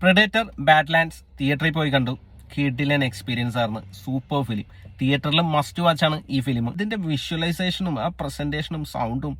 Predator ബാഡ്ലാൻഡ്സ് തിയേറ്ററിൽ പോയി കണ്ടു. കിഡിലൻ എക്സ്പീരിയൻസ് ആയിരുന്നു. Super film. തിയേറ്ററിൽ മസ്റ്റ് വാച്ച് ആണ് ഈ ഫിലിം. ഇതിന്റെ വിഷ്വലൈസേഷനും ആ പ്രസന്റേഷനും സൗണ്ടും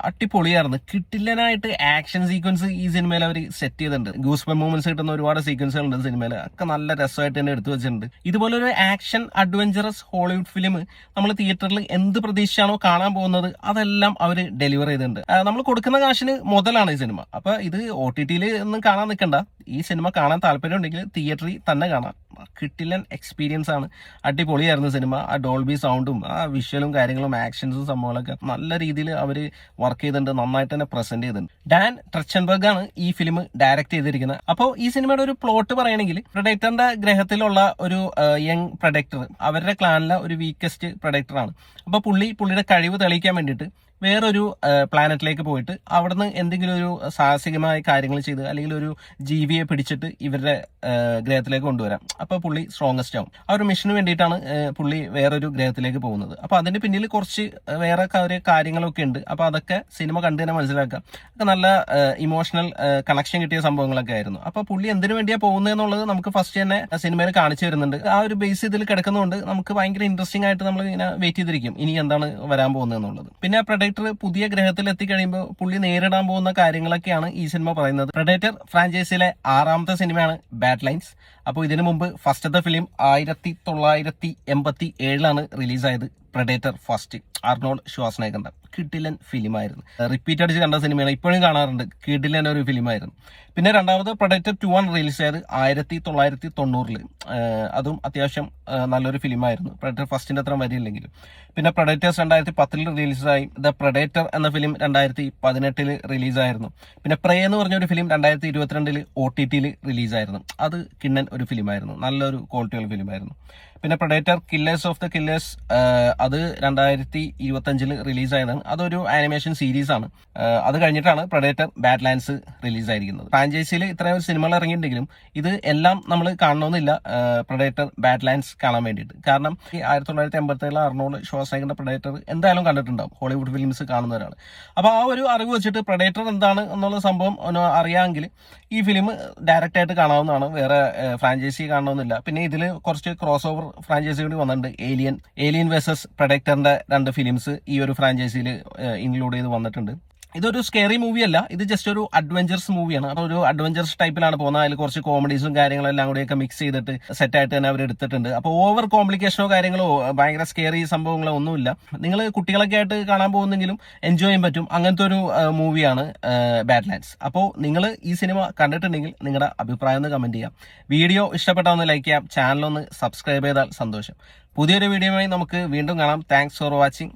അടിപൊളിയായിരുന്നു. കിട്ടില്ലനായിട്ട് ആക്ഷൻ സീക്വൻസ് ഈ സിനിമയിൽ അവർ സെറ്റ് ചെയ്തിട്ടുണ്ട്. ഗൂസ് മൂവ്മെന്റ്സ് കിട്ടുന്ന ഒരുപാട് സീക്വൻസുകൾ ഉണ്ട് സിനിമയിൽ. ഒക്കെ നല്ല രസമായിട്ട് തന്നെ എടുത്തു വെച്ചിട്ടുണ്ട്. ഇതുപോലൊരു ആക്ഷൻ അഡ്വഞ്ചറസ് ഹോളിവുഡ് ഫിലിം നമ്മൾ തിയേറ്ററിൽ എന്ത് പ്രതീക്ഷയാണോ കാണാൻ പോകുന്നത് അതെല്ലാം അവർ ഡെലിവർ ചെയ്തിട്ടുണ്ട്. നമ്മൾ കൊടുക്കുന്ന കാശിന് മുതലാണ് ഈ സിനിമ. അപ്പൊ ഇത് OTT-യിൽ ഒന്നും കാണാൻ നിൽക്കണ്ട. ഈ സിനിമ കാണാൻ താല്പര്യം ഉണ്ടെങ്കിൽ തിയേറ്ററിൽ തന്നെ കാണാം. കിട്ടില്ലൻ എക്സ്പീരിയൻസ് ആണ്. അടിപൊളിയായിരുന്നു സിനിമ. ആ ഡോൾബി സൗണ്ടും ആ വിഷ്വലും കാര്യങ്ങളും ആക്ഷൻസും സംഭവങ്ങളൊക്കെ നല്ല രീതിയിൽ അവർ വർക്ക് ചെയ്തിട്ടുണ്ട്. നന്നായിട്ട് തന്നെ പ്രസന്റ് ചെയ്തിട്ടുണ്ട്. ഡാൻ ട്രച്ചൻബർഗ് ആണ് ഈ ഫിലിം ഡയറക്ട് ചെയ്തിരിക്കുന്നത്. അപ്പോൾ ഈ സിനിമയുടെ ഒരു പ്ലോട്ട് പറയുകയാണെങ്കിൽ പ്രൊഡക്ടറിന്റെ ഗ്രഹത്തിലുള്ള ഒരു യങ് പ്രൊഡക്ടർ അവരുടെ ക്ലാനിലെ ഒരു വീക്കസ്റ്റ് പ്രൊഡക്ടറാണ്. അപ്പോൾ പുള്ളിയുടെ കഴിവ് തെളിയിക്കാൻ വേണ്ടിയിട്ട് വേറൊരു പ്ലാനറ്റിലേക്ക് പോയിട്ട് അവിടുന്ന് എന്തെങ്കിലും ഒരു സാഹസികമായ കാര്യങ്ങൾ ചെയ്ത് അല്ലെങ്കിൽ ഒരു ജീവിയെ പിടിച്ചിട്ട് ഇവരുടെ ഗ്രഹത്തിലേക്ക് കൊണ്ടുവരാം. അപ്പൊ പുള്ളി സ്ട്രോങ്ങസ്റ്റ് ആവും. ആ ഒരു മിഷന് വേണ്ടിയിട്ടാണ് പുള്ളി വേറൊരു ഗ്രഹത്തിലേക്ക് പോകുന്നത്. അപ്പൊ അതിന്റെ പിന്നിൽ കുറച്ച് വേറെ കാര്യങ്ങളൊക്കെ ഉണ്ട്. അപ്പൊ അതൊക്കെ സിനിമ കണ്ടു തന്നെ മനസ്സിലാക്കാം. നല്ല ഇമോഷണൽ കണക്ഷൻ കിട്ടിയ സംഭവങ്ങളൊക്കെ ആയിരുന്നു. അപ്പൊ പുള്ളി എന്തിനു വേണ്ടിയാ പോകുന്നതെന്നുള്ളത് നമുക്ക് ഫസ്റ്റ് തന്നെ സിനിമയിൽ കാണിച്ചു തരുന്നുണ്ട്. ആ ഒരു ബേസ് ഇതിൽ കിടക്കുന്നതുകൊണ്ട് നമുക്ക് ഭയങ്കര ഇൻട്രസ്റ്റിംഗ് ആയിട്ട് നമ്മൾ ഇങ്ങനെ വെയിറ്റ് ചെയ്തിരിക്കും ഇനി എന്താണ് വരാൻ പോകുന്നതെന്നുള്ളത്. പിന്നെ പ്രൊഡക്ടർ പുതിയ ഗ്രഹത്തിൽ എത്തിക്കഴിയുമ്പോൾ പുള്ളി നേരിടാൻ പോകുന്ന കാര്യങ്ങളൊക്കെയാണ് ഈ സിനിമ പറയുന്നത്. പ്രൊഡേറ്റർ ഫ്രാഞ്ചൈസിയിലെ 6ാമത്തെ സിനിമയാണ് ബാഡ്ലൈൻസ്. അപ്പോൾ ഇതിനു മുമ്പ് ഫസ്റ്റത്തെ ഫിലിം 1987 റിലീസായത്. പ്രൊഡേറ്റർ ഫസ്റ്റ് അർണോൾഡ് ഷ്വാസ്നേഗറിന്റെ കിഡിലൻ ഫിലിമായിരുന്നു. റിപ്പീറ്റ് അടിച്ച് കണ്ട സിനിമയാണ്. ഇപ്പോഴും കാണാറുണ്ട്. കിഡിലൻ ഒരു ഫിലിമായിരുന്നു. പിന്നെ രണ്ടാമത് പ്രൊഡേറ്റർ 2 ആണ് റിലീസ് ചെയ്തത് 1990. അതും അത്യാവശ്യം നല്ലൊരു ഫിലിമായിരുന്നു. പ്രൊഡേറ്റർ ഫസ്റ്റിന്റെ അത്ര വരില്ലെങ്കിലും. പിന്നെ പ്രൊഡേറ്റേഴ്സ് 2010 റിലീസായി. ദ പ്രൊഡേറ്റർ എന്ന ഫിലിം 2018 റിലീസായിരുന്നു. പിന്നെ പ്രേ എന്ന് പറഞ്ഞൊരു ഫിലിം 2022 OTT-യിൽ റിലീസായിരുന്നു. അത് കിണ്ണൻ ഒരു ഫിലിമായിരുന്നു. നല്ലൊരു ക്വാളിറ്റിയുള്ള ഫിലിമായിരുന്നു. പിന്നെ predator killers of the killers അത് 2025 റിലീസായതാണ്. അതൊരു ആനിമേഷൻ സീരീസ് ആണ്. അത് കഴിഞ്ഞിട്ടാണ് പ്രൊഡേറ്റർ ബാഡ്ലാൻഡ്സ് റിലീസായിരിക്കുന്നത്. ഫ്രാഞ്ചൈസിയിൽ ഇത്രയും സിനിമകൾ ഇറങ്ങിയിട്ടുണ്ടെങ്കിലും ഇത് എല്ലാം നമ്മൾ കാണണമെന്നില്ല പ്രൊഡേറ്റർ ബാഡ്ലാൻഡ്സ് കാണാൻ വേണ്ടിയിട്ട്. കാരണം ഈ 1987 അർണോൾഡ് ഷ്വാസ്നേഗറിന്റെ പ്രൊഡേറ്റർ എന്തായാലും കണ്ടിട്ടുണ്ടാവും ഹോളിവുഡ് ഫിലിംസ് കാണുന്ന ഒരാൾ. അപ്പൊ ആ ഒരു അറിവ് വെച്ചിട്ട് പ്രൊഡേറ്റർ എന്താണ് എന്നുള്ള സംഭവം അറിയാമെങ്കിൽ ഈ ഫിലിം ഡയറക്റ്റ് ആയിട്ട് കാണാവുന്നതാണ്. വേറെ ഫ്രാഞ്ചൈസി കാണണമെന്നില്ല. പിന്നെ ഇതിൽ കുറച്ച് ക്രോസ് ഓവർ ഫ്രാഞ്ചൈസി കൂടി വന്നിട്ടുണ്ട്. ഏലിയൻ വേഴ്സസ് പ്രൊഡക്ടറിന്റെ 2 ഫിലിംസ് ഈ ഒരു ഫ്രാഞ്ചൈസിയിൽ ഇൻക്ലൂഡ് ചെയ്ത് വന്നിട്ടുണ്ട്. ഇതൊരു സ്കെയറി മൂവി അല്ല. ഇത് ജസ്റ്റ് ഒരു അഡ്വഞ്ചറസ് മൂവിയാണ്. ഒരു അഡ്വഞ്ചറസ് ടൈപ്പിലാണ് പോകുന്നത്. അതിൽ കുറച്ച് കോമഡീസും കാര്യങ്ങളെല്ലാം കൂടിയൊക്കെ മിക്സ് ചെയ്തിട്ട് സെറ്റായിട്ട് തന്നെ അവർ എടുത്തിട്ടുണ്ട്. അപ്പോൾ ഓവർ കോംപ്ലിക്കേഷനോ കാര്യങ്ങളോ ഭയങ്കര സ്കെയറി സംഭവങ്ങളോ ഒന്നുമില്ല. നിങ്ങൾ കുട്ടികളൊക്കെ ആയിട്ട് കാണാൻ പോകുന്നെങ്കിലും എൻജോയ് ചെയ്യാൻ പറ്റും. അങ്ങനത്തെ ഒരു മൂവിയാണ് ബാഡ്ലാൻഡ്സ്. അപ്പോൾ നിങ്ങൾ ഈ സിനിമ കണ്ടിട്ടുണ്ടെങ്കിൽ നിങ്ങളുടെ അഭിപ്രായം ഒന്ന് കമന്റ് ചെയ്യാം. വീഡിയോ ഇഷ്ടപ്പെട്ടാൽ ഒന്ന് ലൈക്ക് ചെയ്യാം. ചാനലൊന്ന് സബ്സ്ക്രൈബ് ചെയ്താൽ സന്തോഷം. പുതിയൊരു വീഡിയോയുമായി നമുക്ക് വീണ്ടും കാണാം. Thanks for watching.